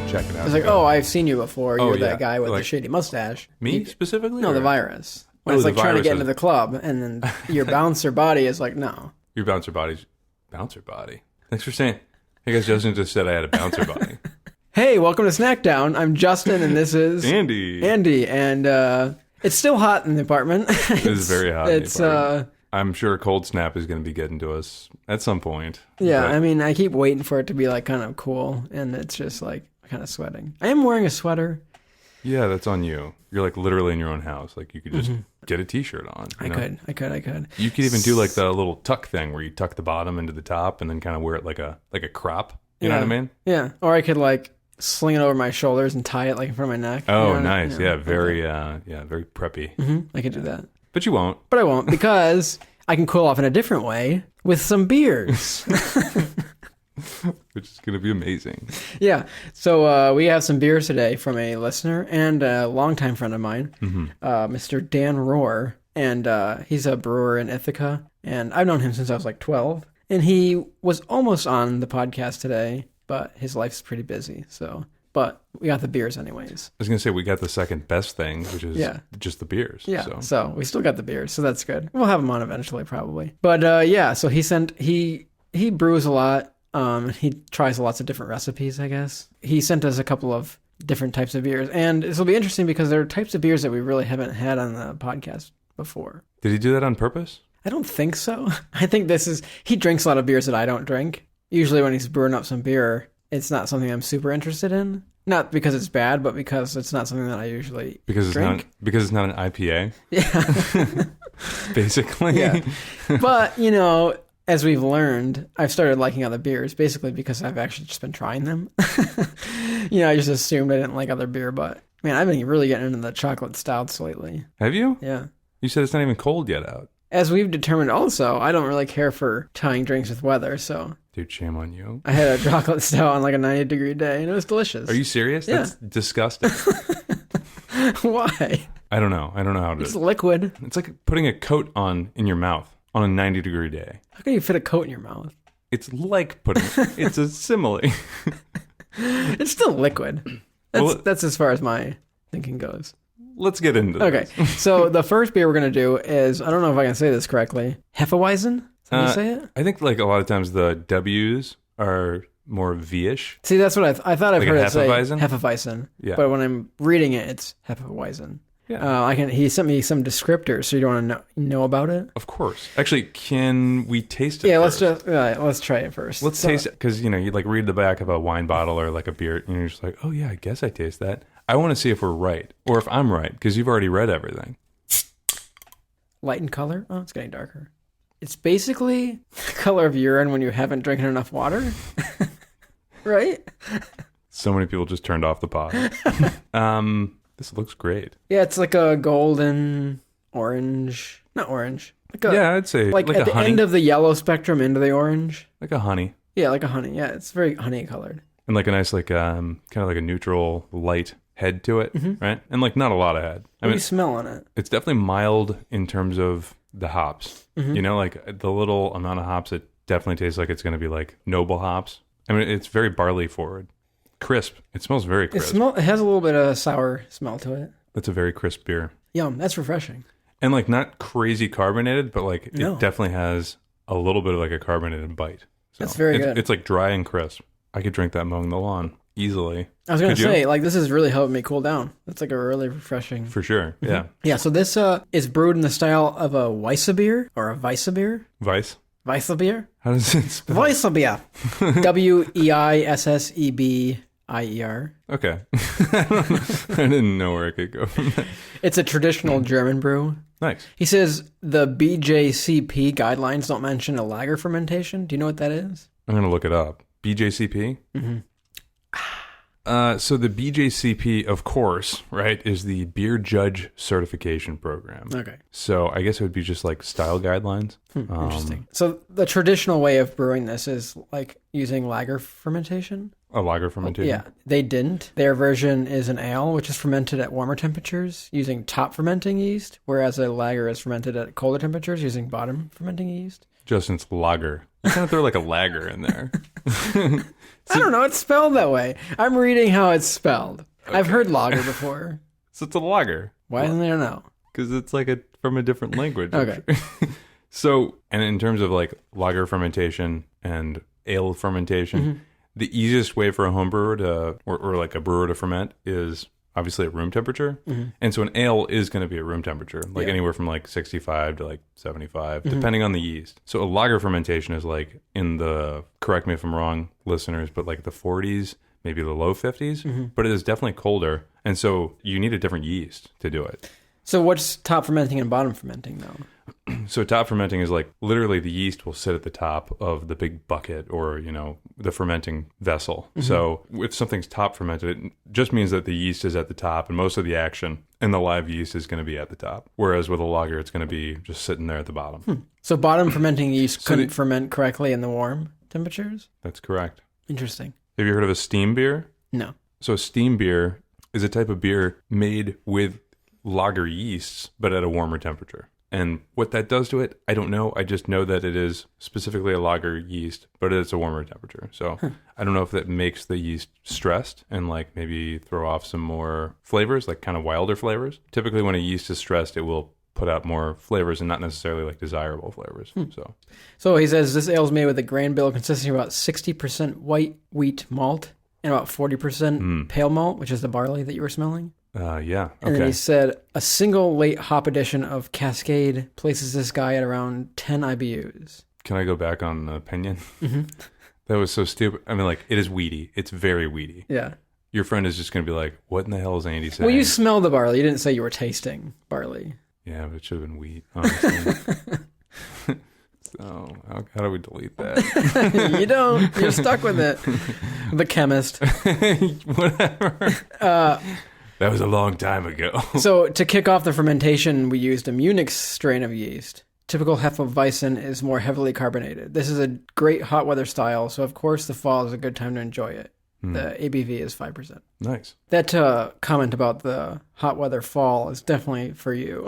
check it out. It's like, oh, I've seen you before. You're yeah. that guy with the Like, shady mustache. Me specifically? No, or? the virus. When it's the like trying to virus get is- into the club, and then your bouncer body is like, no. Your bouncer body. Thanks for saying. Hey guys, Justin just said I had a bouncer body. Hey, welcome to Snackdown. I'm Justin, and this is Andy. And it's still hot in the apartment. It is very hot in the apartment. It's I'm sure a cold snap is going to be getting to us at some point. yeah. But I mean, I keep waiting for it to be like kind of cool, and it's just like kind of sweating. I am wearing a sweater. yeah, that's on you. You're like literally in your own house. Like you could just get a t-shirt on. I could. You could even do like the little tuck thing where you tuck the bottom into the top and then kind of wear it like a crop. You know what I mean? Yeah. Or I could like sling it over my shoulders and tie it like in front of my neck. Oh, You know? nice. Yeah, very very preppy. I could do that. But you won't. But I won't because I can cool off in a different way with some beers. Which is going to be amazing. Yeah. So we have some beers today from a listener and a longtime friend of mine, Mr. Dan Roehr. And he's a brewer in Ithaca. And I've known him since I was like 12. And he was almost on the podcast today, but his life's pretty busy. But we got the beers anyways. I was going to say we got the second best thing, which is just the beers. Yeah, so we still got the beers, so that's good. We'll have him on eventually, probably. But yeah, so he brews a lot. He tries lots of different recipes, I guess. He sent us a couple of different types of beers, and this will be interesting because there are types of beers that we really haven't had on the podcast before. Did he do that on purpose? I don't think so. I think he drinks a lot of beers that I don't drink. Usually when he's brewing up some beer, it's not something I'm super interested in. Not because it's bad, but because it's not something that I usually drink. Because it's not an IPA. Yeah. Basically. Yeah. But, as we've learned, I've started liking other beers, basically because I've actually just been trying them. I just assumed I didn't like other beer, but, man, I've been really getting into the chocolate stouts lately. Have you? Yeah. You said it's not even cold yet out. As we've determined also, I don't really care for tying drinks with weather, so... Dude, shame on you. I had a chocolate stout on like a 90-degree day, and it was delicious. Are you serious? Yeah. That's disgusting. Why? I don't know how to... It's liquid. It's like putting a coat on in your mouth on a 90-degree day. How can you fit a coat in your mouth? It's like putting... It's a simile. It's still liquid. That's as far as my thinking goes. Let's get into this. Okay, so the first beer we're going to do is, I don't know if I can say this correctly, Hefeweizen? Is that how you say it? I think like a lot of times the W's are more V-ish. See, that's what I thought I've Like heard a it say. Hefeweizen? Hefeweizen. Yeah. But when I'm reading it, it's Hefeweizen. Yeah. He sent me some descriptors, so you don't want to know about it? Of course. Actually, can we taste it Yeah, first? let's try it first. Let's taste it, because, you like read the back of a wine bottle or like a beer, and you're just like, oh yeah, I guess I taste that. I want to see if we're right, or if I'm right, because you've already read everything. Light in color? Oh, it's getting darker. It's basically the color of urine when you haven't drinking enough water. Right? So many people just turned off the pod. This looks great. Yeah, it's like a golden orange. Not orange. I'd say like at a the honey. end of the yellow spectrum into the orange. Like a honey. Yeah, like a honey. Yeah, it's very honey colored. And like a nice, like kind of like a neutral light head to it, right? And like not a lot of head. What do you smell on it? It's definitely mild in terms of the hops. Like the little amount of hops, it definitely tastes like it's going to be like noble hops. I mean, it's very barley forward. Crisp. It smells very crisp. It has a little bit of a sour smell to it. That's a very crisp beer. Yum, that's refreshing. And like not crazy carbonated, but like it definitely has a little bit of like a carbonated bite. So that's very good. It's like dry and crisp. I could drink that mowing the lawn easily. I was going to say, like, this is really helping me cool down. It's like a really refreshing. For sure, yeah. Yeah, so this is brewed in the style of a Weissebier or a Weissebier. Weissebier? How does it spell? Weissebier. Weisssebier. Okay. I didn't know where I could go from that. It's a traditional German brew. Nice. He says the BJCP guidelines don't mention a lager fermentation. Do you know what that is? I'm going to look it up. BJCP? Mm-hmm. So the BJCP, of course, right, is the Beer Judge Certification Program. Okay. So I guess it would be just like style guidelines. Interesting. So the traditional way of brewing this is like using lager fermentation? A lager fermentation? Yeah, they didn't. Their version is an ale, which is fermented at warmer temperatures using top fermenting yeast, whereas a lager is fermented at colder temperatures using bottom fermenting yeast. Justin, it's lager. You kind of throw like a lager in there. I don't know. It's spelled that way. I'm reading how it's spelled. Okay. I've heard lager before. So it's a lager. Why isn't there no? Because it's like from a different language. Okay. So, and in terms of like lager fermentation and ale fermentation, the easiest way for a home brewer to, or like a brewer to ferment is obviously at room temperature. And so an ale is going to be at room temperature, like anywhere from like 65 to like 75, depending on the yeast. So a lager fermentation is like in the, correct me if I'm wrong, listeners, but like the 40s, maybe the low 50s, but it is definitely colder. And so you need a different yeast to do it. So what's top fermenting and bottom fermenting though? So top fermenting is like literally the yeast will sit at the top of the big bucket or, you know, the fermenting vessel. So if something's top fermented, it just means that the yeast is at the top and most of the action and the live yeast is going to be at the top. Whereas with a lager, it's going to be just sitting there at the bottom. So bottom fermenting yeast couldn't ferment correctly in the warm temperatures? That's correct. Interesting. Have you heard of a steam beer? No. So a steam beer is a type of beer made with lager yeasts, but at a warmer temperature. And what that does to it, I don't know. I just know that it is specifically a lager yeast, but it's a warmer temperature. So I don't know if that makes the yeast stressed and like maybe throw off some more flavors, like kind of wilder flavors. Typically when a yeast is stressed, it will put out more flavors and not necessarily like desirable flavors. So he says this ale is made with a grain bill consisting of about 60% white wheat malt and about 40% pale malt, which is the barley that you were smelling. Yeah. Okay. And then he said a single late hop addition of Cascade places this guy at around 10 IBUs. Can I go back on the opinion? That was so stupid. I mean, like, it is weedy. It's very weedy. Yeah. Your friend is just going to be like, what in the hell is Andy saying? Well, you smell the barley. You didn't say you were tasting barley. Yeah, but it should have been wheat, honestly. So, how do we delete that? You don't. You're stuck with it. The chemist. Whatever. That was a long time ago. So to kick off the fermentation, we used a Munich strain of yeast. Typical Hefeweizen is more heavily carbonated. This is a great hot weather style, so of course the fall is a good time to enjoy it. The ABV is 5%. Nice. That comment about the hot weather fall is definitely for you.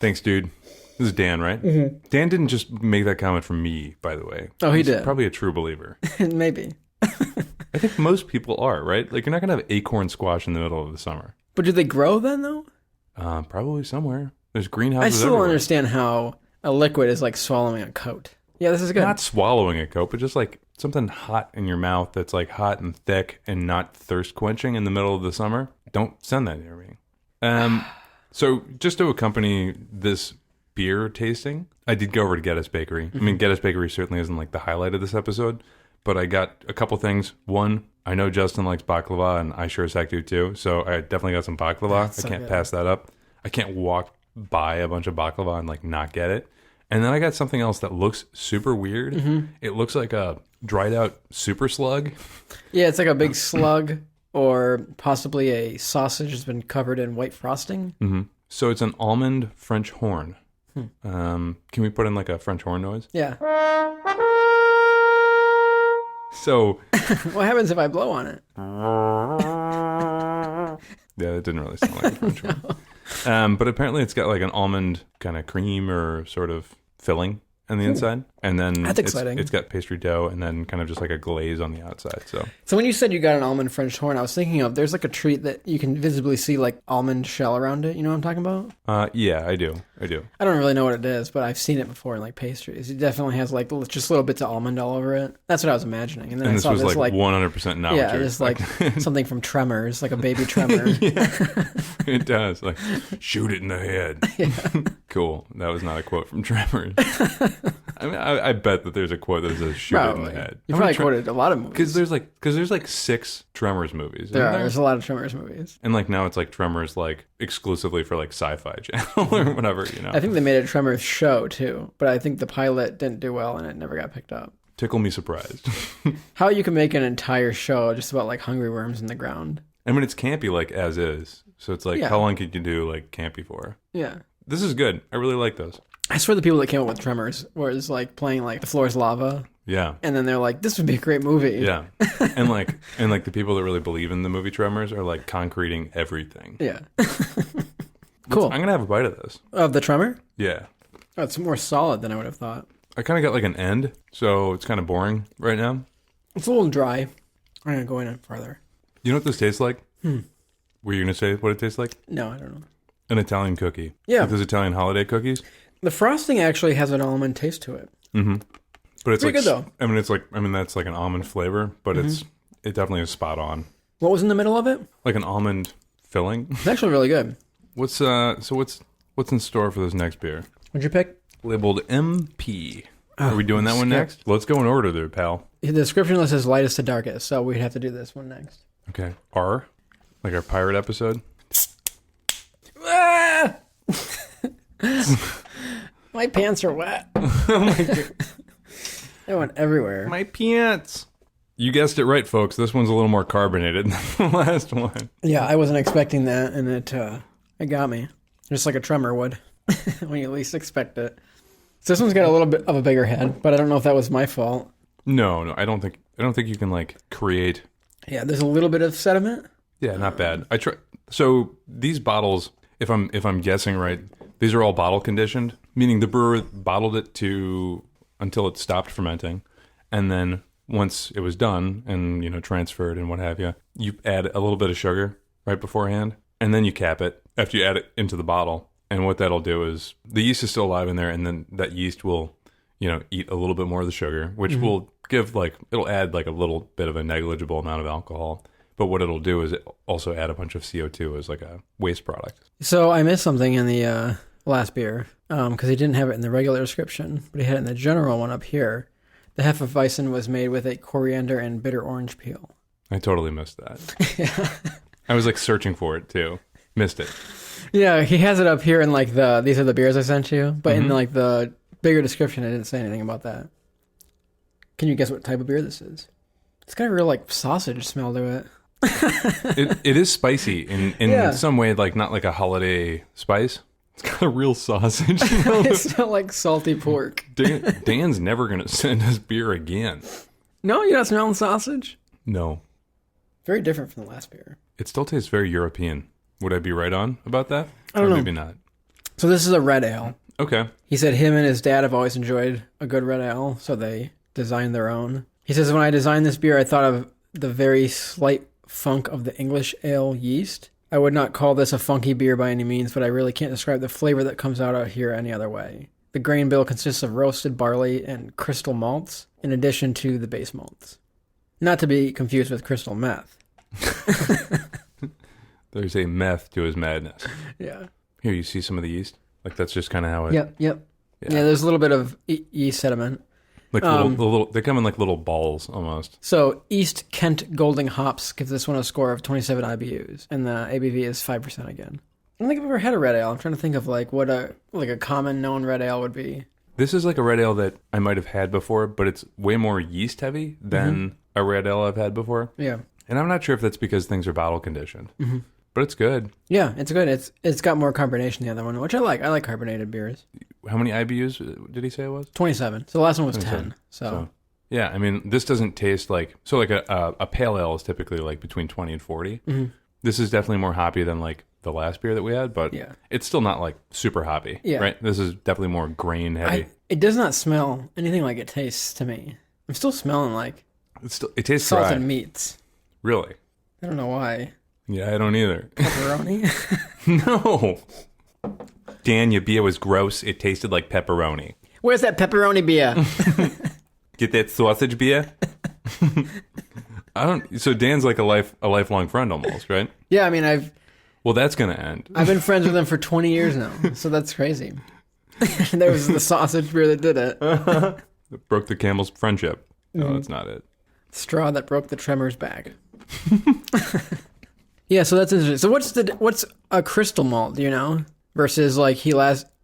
Thanks, dude. This is Dan, right? Dan didn't just make that comment for me, by the way. Oh, he did. Probably a true believer. Maybe. I think most people are, right? Like, you're not going to have acorn squash in the middle of the summer. But do they grow then, though? Probably somewhere. There's greenhouses I still everywhere. don't understand how a liquid is like swallowing a coat. Yeah, this is good. Not swallowing a coat, but just like something hot in your mouth that's like hot and thick and not thirst quenching in the middle of the summer. Don't send that near me. So just to accompany this beer tasting, I did go over to Geddes Bakery. I mean, Geddes Bakery certainly isn't like the highlight of this episode, but I got a couple things. One, I know Justin likes baklava, and I sure as heck do too. So I definitely got some baklava. I can't pass that up. I can't walk by a bunch of baklava and like not get it. And then I got something else that looks super weird. It looks like a dried out super slug. Yeah, it's like a big slug, or possibly a sausage that's been covered in white frosting. So it's an almond French horn. Can we put in like a French horn noise? Yeah. So what happens if I blow on it? Yeah, it didn't really sound like a French horn. But apparently it's got like an almond kind of cream or sort of filling on the inside. And then That's exciting. It's got pastry dough and then kind of just like a glaze on the outside. So when you said you got an almond French horn, I was thinking of, there's like a treat that you can visibly see like almond shell around it. You know what I'm talking about? Yeah, I do. I don't really know what it is, but I've seen it before in like pastries. It definitely has like just little bits of almond all over it. That's what I was imagining. And then I this saw was this like 100% not yeah, what it's like something from Tremors, like a baby tremor. It does. Like, shoot it in the head. Cool. That was not a quote from Tremors. I mean, I bet that there's a quote that says shoot it in the head. You probably quoted a lot of movies. Because there's like 6 Tremors movies. There's a lot of Tremors movies. And like now it's like Tremors like exclusively for like Sci-Fi Channel or whatever, you know. I think they made a Tremors show too, but I think the pilot didn't do well and it never got picked up. Tickle me surprised. How you can make an entire show just about like hungry worms in the ground. I mean, it's campy like as is. So it's like, how long could you do like campy for? Yeah. This is good. I really like those. I swear the people that came up with Tremors was like playing like The Floor is Lava. Yeah. And then they're like, this would be a great movie. Yeah. and like the people that really believe in the movie Tremors are like concreting everything. Yeah. Cool. I'm going to have a bite of this. Of the Tremor? Yeah. Oh, it's more solid than I would have thought. I kind of got like an end, so it's kind of boring right now. It's a little dry. I'm going to go in it further. You know what this tastes like? Were you going to say what it tastes like? No, I don't know. An Italian cookie. Yeah. Like those Italian holiday cookies. The frosting actually has an almond taste to it. Mm-hmm. But it's pretty like, good, though. I mean, that's like an almond flavor, but it definitely is spot on. What was in the middle of it? Like an almond filling. It's actually really good. What's in store for this next beer? What'd you pick? Labeled MP. Are we doing that one next? Let's go in order there, pal. The description list is lightest to darkest, so we'd have to do this one next. Okay. R? Like our pirate episode? Ah! My pants are wet. Oh my God. They went everywhere. My pants. You guessed it right, folks. This one's a little more carbonated than the last one. Yeah, I wasn't expecting that, and it got me. Just like a tremor would when you least expect it. So this one's got a little bit of a bigger head, but I don't know if that was my fault. No, I don't think you can like create. Yeah, there's a little bit of sediment. Yeah, not bad. So these bottles, if I'm guessing right, these are all bottle conditioned, meaning the brewer bottled it until it stopped fermenting, and then once it was done and transferred and what have you, you add a little bit of sugar right beforehand, and then you cap it after you add it into the bottle. And what that'll do is the yeast is still alive in there, and then that yeast will, eat a little bit more of the sugar, which will give it'll add like a little bit of a negligible amount of alcohol. But what it'll do is it also add a bunch of CO2 as like a waste product. So I missed something in the last beer because he didn't have it in the regular description, but he had it in the general one up here. The Hefeweizen was made with a coriander and bitter orange peel. I totally missed that. Yeah. I was like searching for it too. Missed it. Yeah, he has it up here in like these are the beers I sent you, but in like the bigger description, I didn't say anything about that. Can you guess what type of beer this is? It's got a real like sausage smell to it. It is spicy in some way, like not like a holiday spice. It's got a real sausage. It smells like salty pork. Dan's never gonna send us beer again. No, you're not smelling sausage? No. Very different from the last beer. It still tastes very European. Would I be right on about that? I don't know. Maybe not. So this is a red ale. Okay. He said him and his dad have always enjoyed a good red ale, so they designed their own. He says, when I designed this beer, I thought of the very slight funk of the English ale yeast. I would not call this a funky beer by any means, but I really can't describe the flavor that comes out here any other way. The grain bill consists of roasted barley and crystal malts, in addition to the base malts. Not to be confused with crystal meth. There's a meth to his madness. Yeah. Here, you see some of the yeast? Like, that's just kind of how it... Yep. Yeah, there's a little bit of yeast sediment. Like they come in like little balls almost. So East Kent Golding Hops gives this one a score of 27 IBUs, and the ABV is 5% again. I don't think I've ever had a red ale. I'm trying to think of like what a common known red ale would be. This is like a red ale that I might have had before, but it's way more yeast heavy than a red ale I've had before. Yeah. And I'm not sure if that's because things are bottle conditioned. But it's good. Yeah, it's good. It's got more carbonation than the other one, which I like. I like carbonated beers. How many IBUs did he say it was? 27. So the last one was 10. So yeah, I mean, this doesn't taste like... So like a pale ale is typically like between 20 and 40. This is definitely more hoppy than like the last beer that we had, but it's still not like super hoppy, right? This is definitely more grain heavy. It does not smell anything like it tastes to me. I'm still smelling like it tastes salt dry. and meats. Really? I don't know why. Yeah, I don't either. Pepperoni? No. Dan, your beer was gross. It tasted like pepperoni. Where's that pepperoni beer? Get that sausage beer? So Dan's like a lifelong friend almost, right? Yeah, I mean, well, that's going to end. I've been friends with him for 20 years now, so that's crazy. There was the sausage beer that did it. It broke the camel's friendship. No, that's not it. Straw that broke the tremor's back. Yeah, so that's interesting. So what's a crystal malt, do you know? Versus like in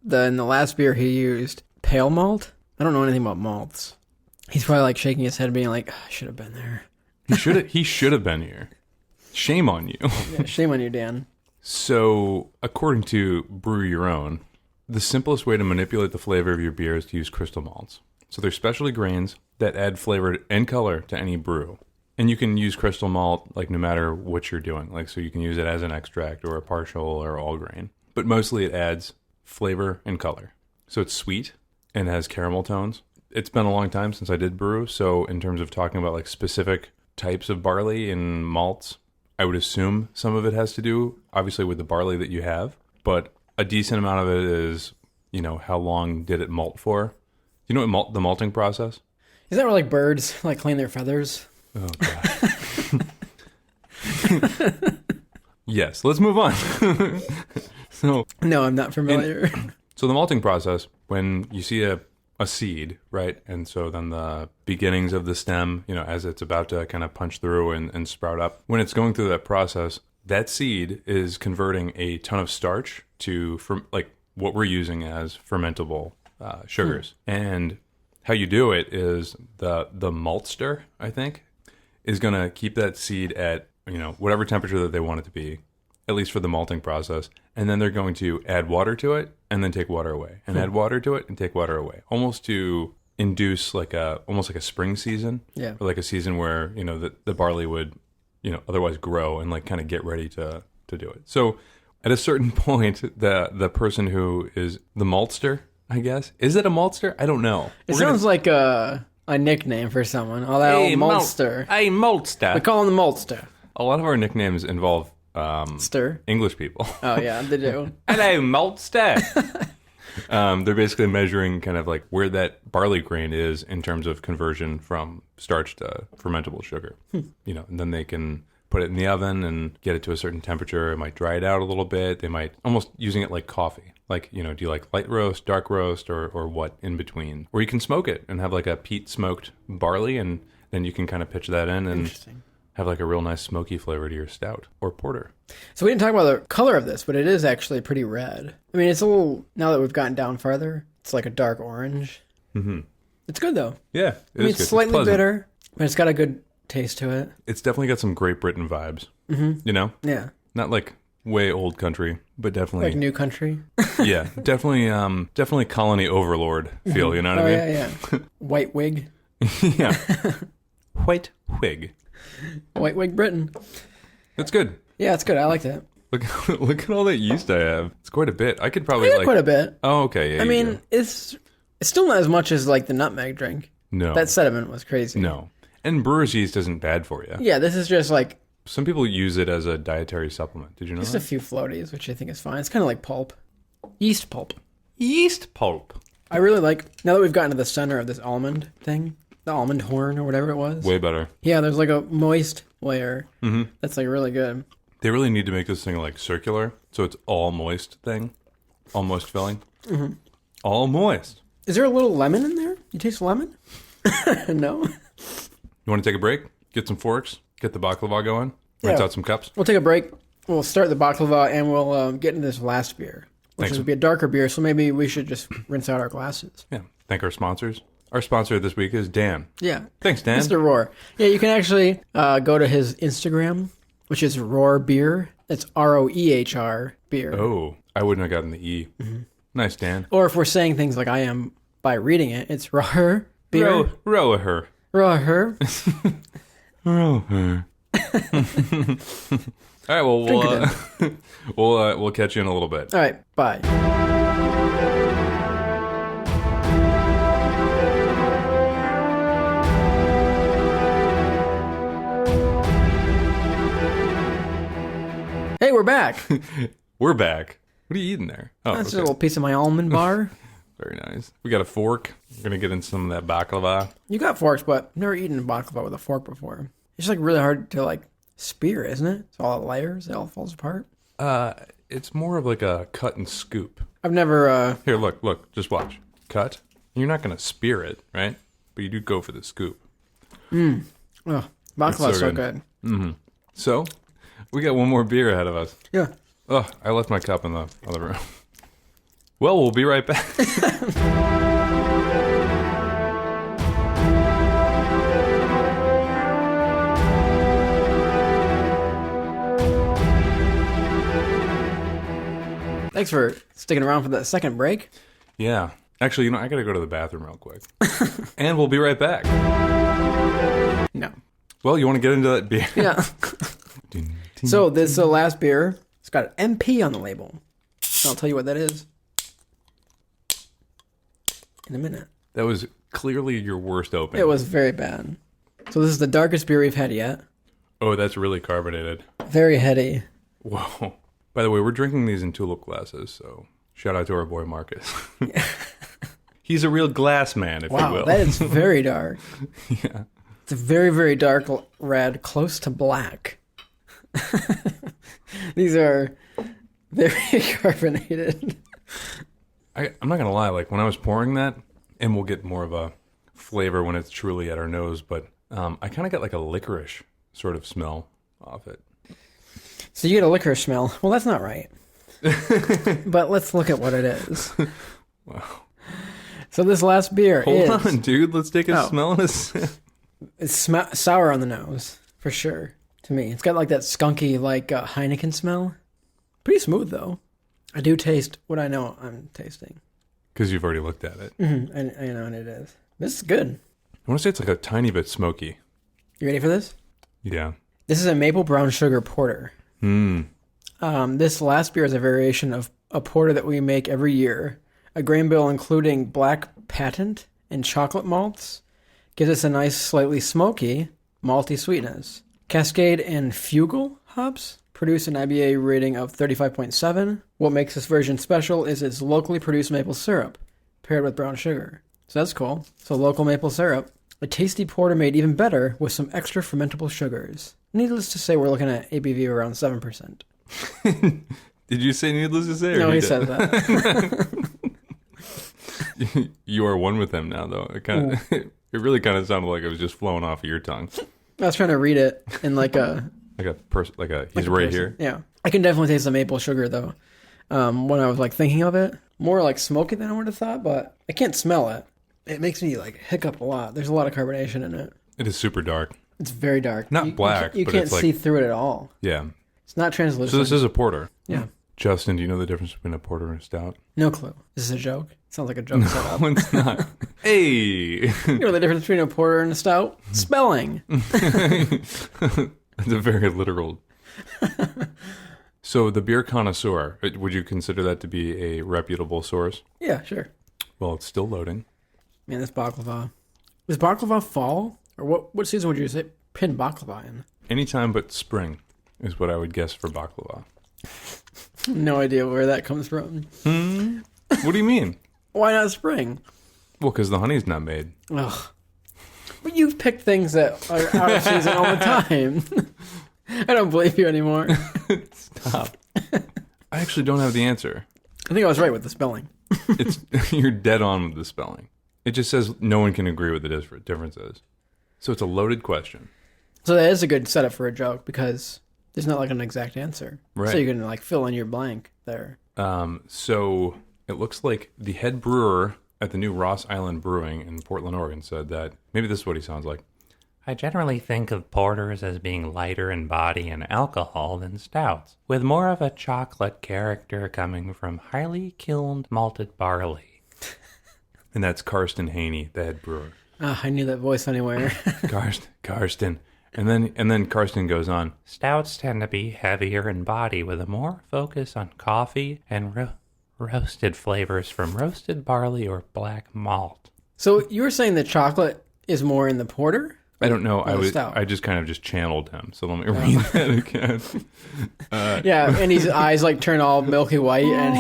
the last beer he used pale malt? I don't know anything about malts. He's probably like shaking his head being like, I should have been there. He should have been here. Shame on you. Yeah, shame on you, Dan. So, according to Brew Your Own, the simplest way to manipulate the flavor of your beer is to use crystal malts. So they're specialty grains that add flavor and color to any brew. And you can use crystal malt like no matter what you're doing. Like, so you can use it as an extract or a partial or all grain. But mostly it adds flavor and color. So it's sweet and has caramel tones. It's been a long time since I did brew, so in terms of talking about like specific types of barley and malts, I would assume some of it has to do, obviously, with the barley that you have, but a decent amount of it is, you know, how long did it malt for? You know what the malting process? Is that where like birds like clean their feathers? Oh, God. Yes, let's move on. No, I'm not familiar. So the malting process, when you see a seed, right? And so then the beginnings of the stem, you know, as it's about to kind of punch through and sprout up, when it's going through that process, that seed is converting a ton of starch to like what we're using as fermentable sugars. And how you do it is the maltster, I think, is going to keep that seed at, you know, whatever temperature that they want it to be, at least for the malting process. And then they're going to add water to it and then take water away, and add water to it and take water away, almost to induce almost like a spring season, or like a season where, you know, the barley would, you know, otherwise grow and like kind of get ready to do it. So at a certain point, the person who is the maltster, I guess, is it a maltster? I don't know. It sounds like a nickname for someone. Oh, that old maltster. Hey, maltster. We call him the maltster. A lot of our nicknames involve English people. Oh yeah, they do. Hello, maltster. They're basically measuring kind of like where that barley grain is in terms of conversion from starch to fermentable sugar. You know, and then they can put it in the oven and get it to a certain temperature. It might dry it out a little bit. They might almost using it like coffee. Like, you know, do you like light roast, dark roast, or what in between? Or you can smoke it and have like a peat smoked barley, and then you can kind of pitch that in and have like a real nice smoky flavor to your stout or porter. So we didn't talk about the color of this, but it is actually pretty red. I mean, it's a little, now that we've gotten down farther, it's like a dark orange. Mm-hmm. It's good though. Yeah, it's slightly bitter, but it's got a good taste to it. It's definitely got some Great Britain vibes. Mm-hmm. You know? Yeah. Not like way old country, but definitely like new country. Yeah, definitely colony overlord feel. You know what I mean? Yeah. White wig. Yeah. White wig. White wig Britain. That's good. Yeah, it's good. I like that. Look at all that yeast I have. It's quite a bit. I could probably quite a bit. Oh, okay. Yeah, I mean, it's still not as much as like the nutmeg drink. No. That sediment was crazy. No. And brewer's yeast isn't bad for you. Yeah, this is just like... Some people use it as a dietary supplement. Did you know just that? A few floaties, which I think is fine. It's kind of like pulp. Yeast pulp. Yeast pulp. I really like... Now that we've gotten to the center of this almond thing, the almond horn or whatever it was. Way better. Yeah, there's like a moist layer. Mm-hmm. That's like really good. They really need to make this thing like circular, so it's all moist thing. All moist filling. Mm-hmm. All moist. Is there a little lemon in there? You taste lemon? No? You want to take a break? Get some forks? Get the baklava going? Rinse out some cups? We'll take a break. We'll start the baklava and we'll get into this last beer, which will be a darker beer, so maybe we should just rinse out our glasses. Yeah. Thank our sponsors. Our sponsor this week is Dan. Yeah. Thanks, Dan. Mr. Roehr. Yeah, you can actually go to his Instagram, which is Roehr Beer. It's Roehr beer. Oh, I wouldn't have gotten the E. Mm-hmm. Nice, Dan. Or if we're saying things like I am by reading it, it's Roehr beer. Roehr. Roehr. Roehr. All right, well, we'll catch you in a little bit. All right, bye. Hey, we're back. We're back. What are you eating there? Oh, that's a little piece of my almond bar. Very nice. We got a fork. We're going to get into some of that baklava. You got forks, but I've never eaten a baklava with a fork before. It's like really hard to like spear, isn't it? It's all layers. It all falls apart. It's more of like a cut and scoop. I've never... Here, look. Just watch. Cut. You're not going to spear it, right? But you do go for the scoop. Oh, baklava's so good. Mm-hmm. So, we got one more beer ahead of us. Yeah. Oh, I left my cup in the other room. Well, we'll be right back. Thanks for sticking around for that second break. Yeah. Actually, I got to go to the bathroom real quick. And we'll be right back. No. Well, you want to get into that beer? Yeah. So this last beer, it's got an MP on the label. I'll tell you what that is. in a minute. That was clearly your worst opening. It was very bad. So this is the darkest beer we've had yet. Oh, that's really carbonated. Very heady. Whoa. By the way, we're drinking these in tulip glasses, so shout out to our boy Marcus. He's a real glass man, if you will. Wow, that is very dark. Yeah. It's a very, very dark red, close to black. These are very carbonated. I'm not going to lie, like when I was pouring that, and we'll get more of a flavor when it's truly at our nose, but I kind of got like a licorice sort of smell off it. So you get a licorice smell. Well, that's not right. But let's look at what it is. Wow. So this last beer Hold on, dude. Let's take a smell and a sip. It's sour on the nose, for sure, to me. It's got like that skunky, like Heineken smell. Pretty smooth, though. I do taste what I know I'm tasting. Because you've already looked at it. Mm-hmm. I know, and it is. This is good. I want to say it's like a tiny bit smoky. You ready for this? Yeah. This is a maple brown sugar porter. This last beer is a variation of a porter that we make every year. A grain bill including black patent and chocolate malts gives us a nice, slightly smoky, malty sweetness. Cascade and Fugal hops produce an IBA rating of 35.7. What makes this version special is its locally produced maple syrup paired with brown sugar. So that's cool. So local maple syrup. A tasty porter made even better with some extra fermentable sugars. Needless to say, we're looking at ABV around 7%. Did you say needless to say? Or No, he said that. You are one with him now, though. It really kind of sounded like it was just flowing off of your tongue. I was trying to read it in like a... he's right here. Yeah. I can definitely taste the maple sugar, though. When I was like thinking of it. More like smoky than I would have thought, but I can't smell it. It makes me like hiccup a lot. There's a lot of carbonation in it. It is super dark. It's very dark. Not black, you but can't it's like... see through it at all. Yeah. It's not translucent. So this is a porter. Yeah. Justin, do you know the difference between a porter and a stout? No clue. Is this a joke? Sounds like a joke set up. No, it's not. Hey! You know the difference between a porter and a stout? Spelling. That's a very literal... So the beer connoisseur, would you consider that to be a reputable source? Yeah, sure. Well, it's still loading. Man, this baklava. Is baklava fall? Or what season would you say pin baklava in? Anytime but spring is what I would guess for baklava. No idea where that comes from. What do you mean? Why not spring? Well, because the honey's not made. Ugh. But you've picked things that are out of season all the time. I don't believe you anymore. Stop. I actually don't have the answer. I think I was right with the spelling. You're dead on with the spelling. It just says no one can agree what the difference is. So it's a loaded question. So that is a good setup for a joke because there's not like an exact answer. Right. So you can like fill in your blank there. So it looks like the head brewer at the new Ross Island Brewing in Portland, Oregon said that, maybe this is what he sounds like. I generally think of porters as being lighter in body and alcohol than stouts, with more of a chocolate character coming from highly kilned malted barley. And that's Karsten Haney, the head brewer. Oh, I knew that voice anywhere. Karsten. And then Karsten goes on. Stouts tend to be heavier in body with a more focus on coffee and roasted flavors from roasted barley or black malt. So you were saying the chocolate is more in the porter? I don't know. Stout? I just kind of just channeled him. So let me read that again. Yeah, and his eyes like turn all milky white, and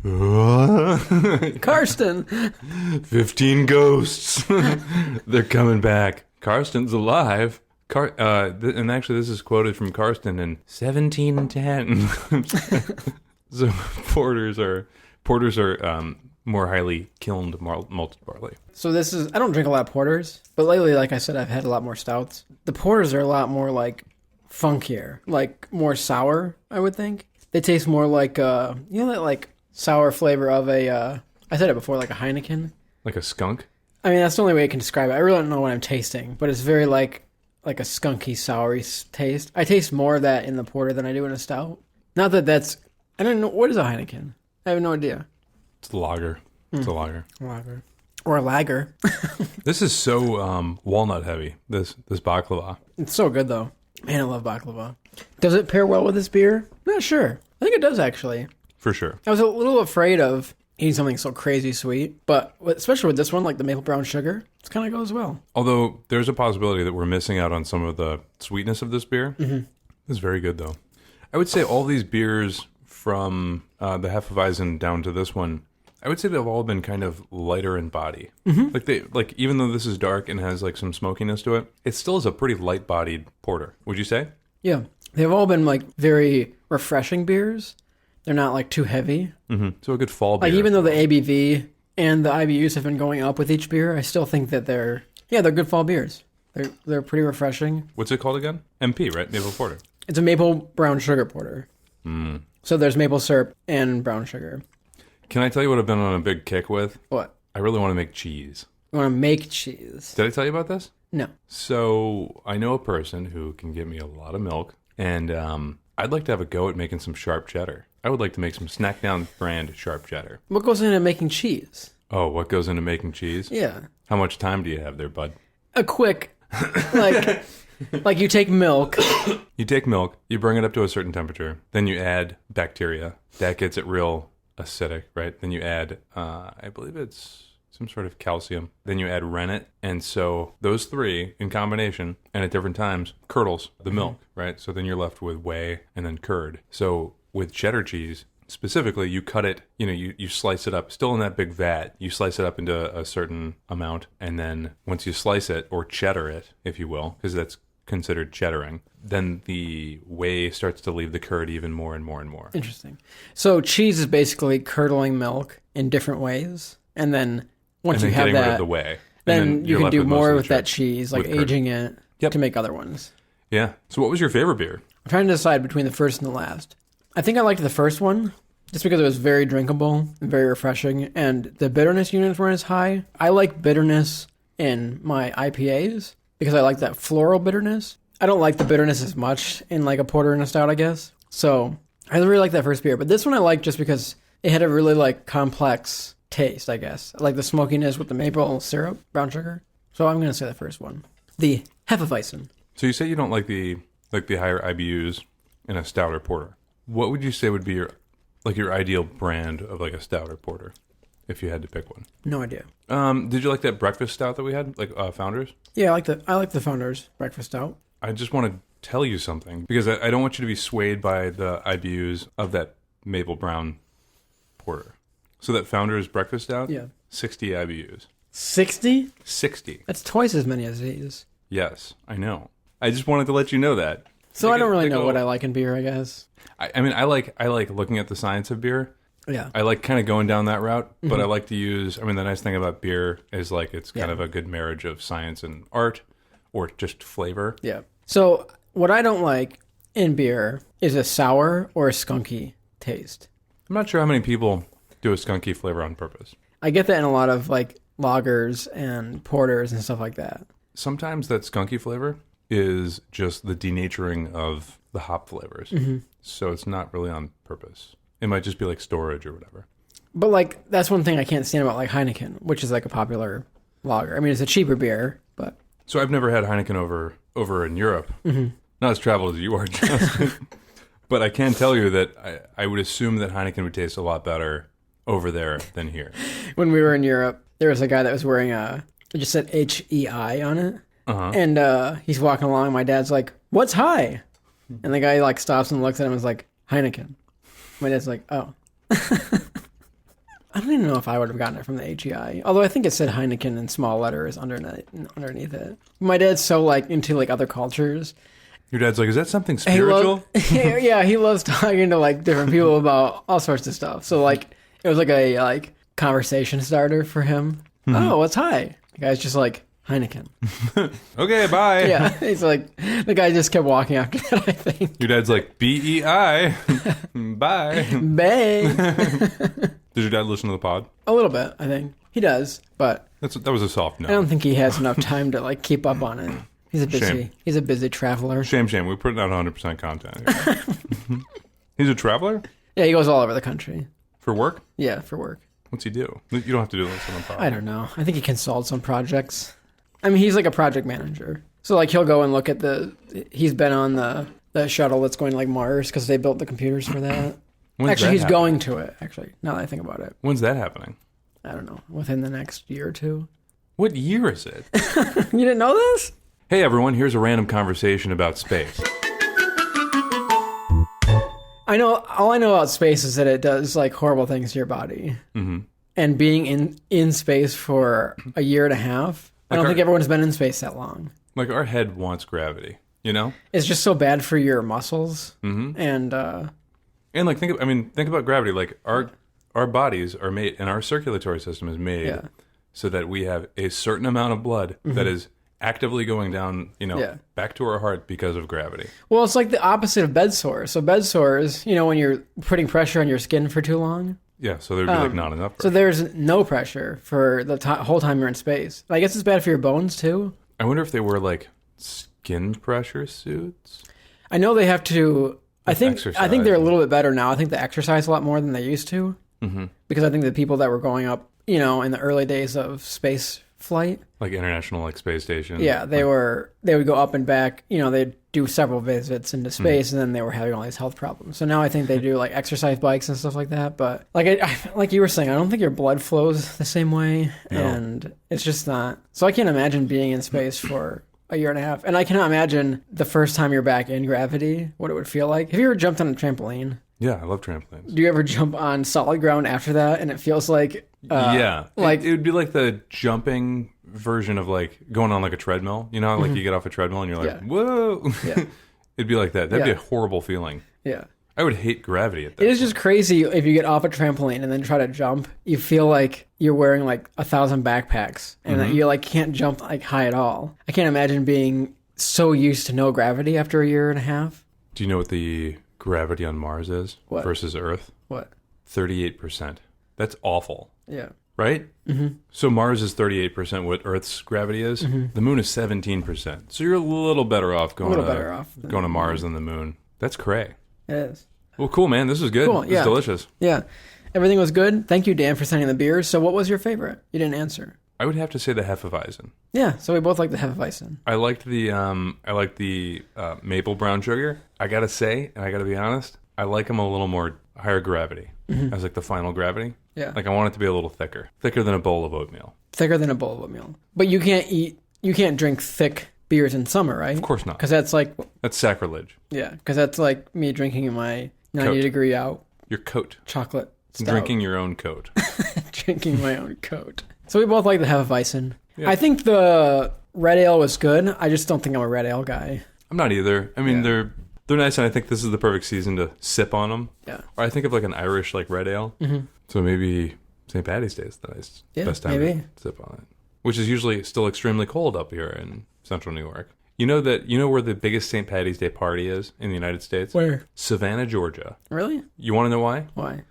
he Karsten, 15 ghosts. They're coming back. Karsten's alive. And actually, this is quoted from Karsten in 1710. So porters are more highly kilned malted barley. So this is, I don't drink a lot of porters, but lately, like I said, I've had a lot more stouts. The porters are a lot more like funkier, like more sour, I would think. They taste more like, that like sour flavor of I said it before, like a Heineken. Like a skunk? I mean, that's the only way I can describe it. I really don't know what I'm tasting, but it's very like a skunky, soury taste. I taste more of that in the porter than I do in a stout. Not that that's, I don't know, what is a Heineken? I have no idea. It's a lager. It's a lager. Lager. Or a lager. This is so walnut heavy, this baklava. It's so good, though. Man, I love baklava. Does it pair well with this beer? Not sure. I think it does, actually. For sure. I was a little afraid of eating something so crazy sweet. But especially with this one, like the maple brown sugar, it kind of goes well. Although there's a possibility that we're missing out on some of the sweetness of this beer. Mm-hmm. It's very good, though. I would say all these beers from the Hefeweizen down to this one, I would say they've all been kind of lighter in body. Mm-hmm. Like even though this is dark and has like some smokiness to it, it still is a pretty light-bodied porter. Would you say? Yeah. They've all been like very refreshing beers. They're not like too heavy. Mm-hmm. So a good fall beer. Like even though the ABV and the IBUs have been going up with each beer, I still think that they're good fall beers. They're pretty refreshing. What's it called again? MP, right? Maple porter. It's a maple brown sugar porter. Mm. So there's maple syrup and brown sugar. Can I tell you what I've been on a big kick with? What? I really want to make cheese. You want to make cheese? Did I tell you about this? No. So I know a person who can get me a lot of milk, and I'd like to have a go at making some sharp cheddar. I would like to make some Snackdown brand sharp cheddar. What goes into making cheese? Oh, what goes into making cheese? Yeah. How much time do you have there, bud? A quick, like you take milk. You take milk, you bring it up to a certain temperature, then you add bacteria. That gets it real acidic, right? Then you add, I believe it's some sort of calcium. Then you add rennet. And so those three in combination and at different times curdles the milk, right? So then you're left with whey and then curd. So with cheddar cheese, specifically, you cut it, you slice it up, still in that big vat. You slice it up into a certain amount. And then once you slice it, or cheddar it, if you will, because that's considered cheddaring, then the whey starts to leave the curd even more and more and more. Interesting. So cheese is basically curdling milk in different ways. And then once you have getting that, rid of the whey. then you can do more with that cheese, cheese, like aging it to make other ones. Yeah. So what was your favorite beer? I'm trying to decide between the first and the last. I think I liked the first one just because it was very drinkable and very refreshing, and the bitterness units weren't as high. I like bitterness in my IPAs because I like that floral bitterness. I don't like the bitterness as much in like a porter and a stout, I guess. So I really like that first beer, but this one I like just because it had a really like complex taste, I guess. I like the smokiness with the maple syrup, brown sugar. So I'm going to say the first one. The Hefeweizen. So you say you don't like the higher IBUs in a stout or porter. What would you say would be your ideal brand of like a stout or porter if you had to pick one? No idea. Did you like that breakfast stout that we had, like Founders? Yeah, I like the Founders breakfast stout. I just want to tell you something because I don't want you to be swayed by the IBUs of that maple brown porter. So that Founders breakfast stout, 60 IBUs. 60? 60. That's twice as many as these. Yes, I know. I just wanted to let you know that. So I don't really know what I like in beer, I guess. I mean, I like looking at the science of beer. Yeah. I like kind of going down that route, but I like to use, the nice thing about beer is like it's kind of a good marriage of science and art or just flavor. Yeah. So what I don't like in beer is a sour or a skunky taste. I'm not sure how many people do a skunky flavor on purpose. I get that in a lot of like lagers and porters and stuff like that. Sometimes that skunky flavor is just the denaturing of the hop flavors. So it's not really on purpose. It might just be like storage or whatever. But like that's one thing I can't stand about like Heineken, which is like a popular lager. I mean, it's a cheaper beer, but so I've never had Heineken over in Europe. Not as traveled as you are, Justin. But I can tell you that I would assume that Heineken would taste a lot better over there than here. When we were in Europe, there was a guy that was wearing it just said HEI on it. And he's walking along. My dad's like, "What's high?" And the guy like stops and looks at him and is like, "Heineken." My dad's like, "Oh." I don't even know if I would have gotten it from the HEI. Although I think it said Heineken in small letters underneath it. My dad's so like into like other cultures. Your dad's like, is that something spiritual? He loves talking to like different people about all sorts of stuff. So like it was like a conversation starter for him. Oh, what's high? The guy's just like, Heineken. Okay, bye. Yeah, he's like, the guy just kept walking after that, I think. Your dad's like, BEI. Bye. Bay. Does your dad listen to the pod? A little bit, I think. He does, but that was a soft no. I don't think he has enough time to like keep up on it. He's a busy traveler. Shame. We're putting out 100% content here. He's a traveler? Yeah, he goes all over the country. For work? Yeah, for work. What's he do? You don't have to do this on the pod. I don't know. I think he consults on projects. I mean, he's like a project manager. So like he'll go and look at he's been on the shuttle that's going to like Mars because they built the computers for that. Actually, he's going to it, actually, now that I think about it. When's that happening? I don't know. Within the next year or two. What year is it? You didn't know this? Hey, everyone, here's a random conversation about space. All I know about space is that it does, like, horrible things to your body. Mm-hmm. And being in space for a year and a half, I don't think everyone's been in space that long. Like, our head wants gravity, you know? It's just so bad for your muscles. Mm-hmm. And like, think about gravity. Like, our bodies are made, and our circulatory system is made so that we have a certain amount of blood that is actively going down, back to our heart because of gravity. Well, it's like the opposite of bed sores. So bed sores, when you're putting pressure on your skin for too long. Yeah, so there'd be like not enough pressure. So there's no pressure for the whole time you're in space. I guess it's bad for your bones too. I wonder if they wear like skin pressure suits. I know they have to. I think they're a little bit better now. I think they exercise a lot more than they used to. Mm-hmm. Because I think the people that were going up, in the early days of space flight, like International Space Station. Yeah, they would go up and back. They'd do several visits into space, and then they were having all these health problems. So now I think they do like exercise bikes and stuff like that. But like you were saying, I don't think your blood flows the same way, and it's just not. So I can't imagine being in space for a year and a half, and I cannot imagine the first time you're back in gravity, what it would feel like. Have you ever jumped on a trampoline? Yeah, I love trampolines. Do you ever jump on solid ground after that, and it feels like... like it would be like the jumping version of like going on like a treadmill, like you get off a treadmill and you're like, whoa. Yeah. It'd be like that. That'd be a horrible feeling. Yeah. I would hate gravity at that It is just crazy if you get off a trampoline and then try to jump. You feel like you're wearing like 1,000 backpacks and that you like can't jump like high at all. I can't imagine being so used to no gravity after a year and a half. Do you know what the gravity on Mars is versus Earth? What? 38%. That's awful. Yeah. Right? Mm-hmm. So Mars is 38% what Earth's gravity is. Mm-hmm. The moon is 17%. So you're a little better off going to Mars than the moon. That's cray. It is. Well, cool, man. This was good. Cool. Yeah. It's delicious. Yeah. Everything was good. Thank you, Dan, for sending the beers. So what was your favorite? You didn't answer. I would have to say the Hefeweizen. Yeah, so we both like the Hefeweizen. I liked the maple brown sugar. I gotta say, and I gotta be honest, I like them a little more higher gravity. Mm-hmm. As like the final gravity. Yeah. Like I want it to be a little thicker than a bowl of oatmeal. Thicker than a bowl of oatmeal. But you can't drink thick beers in summer, right? Of course not. Because that's sacrilege. Yeah, because that's like me drinking my 90-degree out. Your coat. Chocolate stout. Drinking your own coat. Drinking my own coat. So we both like the Hefeweizen. Yeah. I think the red ale was good. I just don't think I'm a red ale guy. I'm not either. I mean, they're nice, and I think this is the perfect season to sip on them. Yeah. Or I think of like an Irish like red ale. Mm-hmm. So maybe St. Paddy's Day is the best time to sip on it. Which is usually still extremely cold up here in central New York. You know where the biggest St. Paddy's Day party is in the United States? Where? Savannah, Georgia. Really? You want to know why? Why?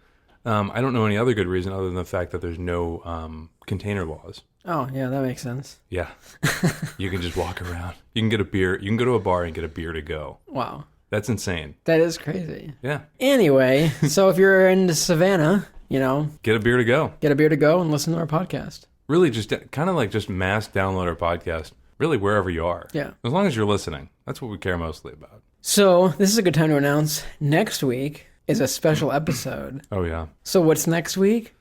I don't know any other good reason other than the fact that there's no container laws. Oh, yeah, that makes sense. Yeah. You can just walk around. You can get a beer. You can go to a bar and get a beer to go. Wow. That's insane. That is crazy. Yeah. Anyway, so if you're in Savannah, get a beer to go. Get a beer to go and listen to our podcast. Really, just kind of like just mass download our podcast, really wherever you are. Yeah. As long as you're listening. That's what we care mostly about. So this is a good time to announce next week is a special episode. Oh, yeah. So what's next week?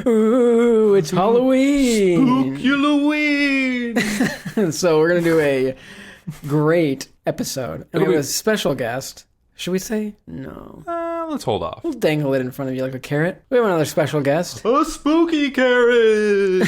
Ooh, it's Halloween. Spook-Halloween. So we're going to do a great episode. And we have a special guest. Should we say? No. Let's hold off. We'll dangle it in front of you like a carrot. We have another special guest. A spooky carrot.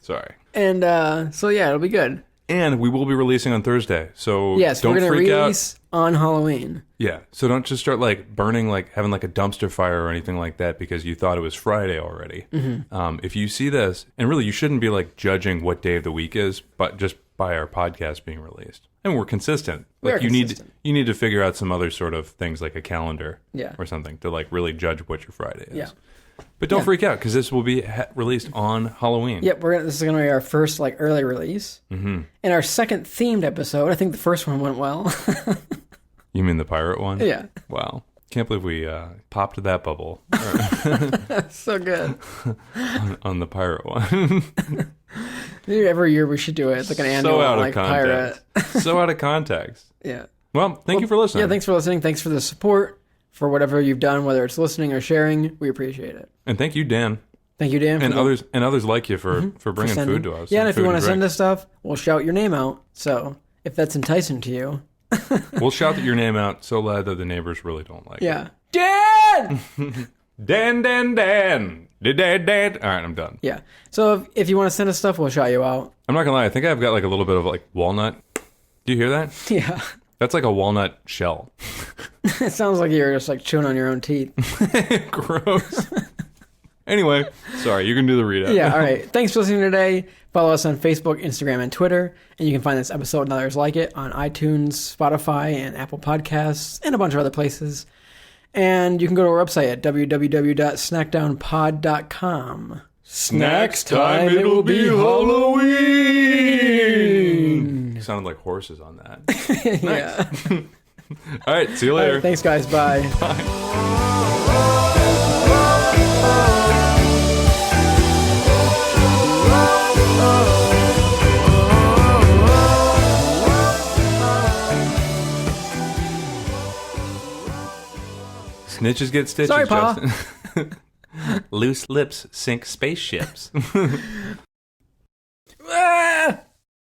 Sorry. And so yeah, it'll be good. And we will be releasing on Thursday. So yes, don't we're going freak to release on Halloween. Yeah. So don't just start like burning, like having like a dumpster fire or anything like that because you thought it was Friday already. Mm-hmm. If you see this, and really you shouldn't be like judging what day of the week is, but just by our podcast being released. And we're consistent. Like you need to figure out some other sort of things like a calendar or something to like really judge what your Friday is. Yeah. But don't freak out because this will be released on Halloween. Yep, this is going to be our first like early release. Mm-hmm. And our second themed episode. I think the first one went well. You mean the pirate one? Yeah. Wow. Can't believe we popped that bubble. So good. on the pirate one. Maybe every year we should do it. It's like an annual pirate. So out of context. Yeah. Well, thank you for listening. Yeah, thanks for listening. Thanks for the support. for whatever you've done, whether it's listening or sharing. We appreciate it. And thank you, Dan. Thank you, Dan. And others like you for bringing food to us. Yeah, and if you want to send us us stuff, we'll shout your name out. So if that's enticing to you. We'll shout your name out so loud that the neighbors really don't like it. Yeah. Dan! Dan. Dan. All right, I'm done. Yeah. So if you want to send us stuff, we'll shout you out. I'm not going to lie. I think I've got like a little bit of like walnut. Do you hear that? Yeah. That's like a walnut shell. It sounds like you're just like chewing on your own teeth. Gross. Anyway, sorry, you can do the readout. Yeah, all right. Thanks for listening today. Follow us on Facebook, Instagram, and Twitter. And you can find this episode and others like it on iTunes, Spotify, and Apple Podcasts, and a bunch of other places. And you can go to our website at www.snackdownpod.com. Snacks time, it'll be Halloween. You sounded like horses on that. Yeah. All right, see you later. All right, thanks, guys. Bye. Bye. Snitches get stitches, Sorry, Pa. Justin. Loose lips sink spaceships.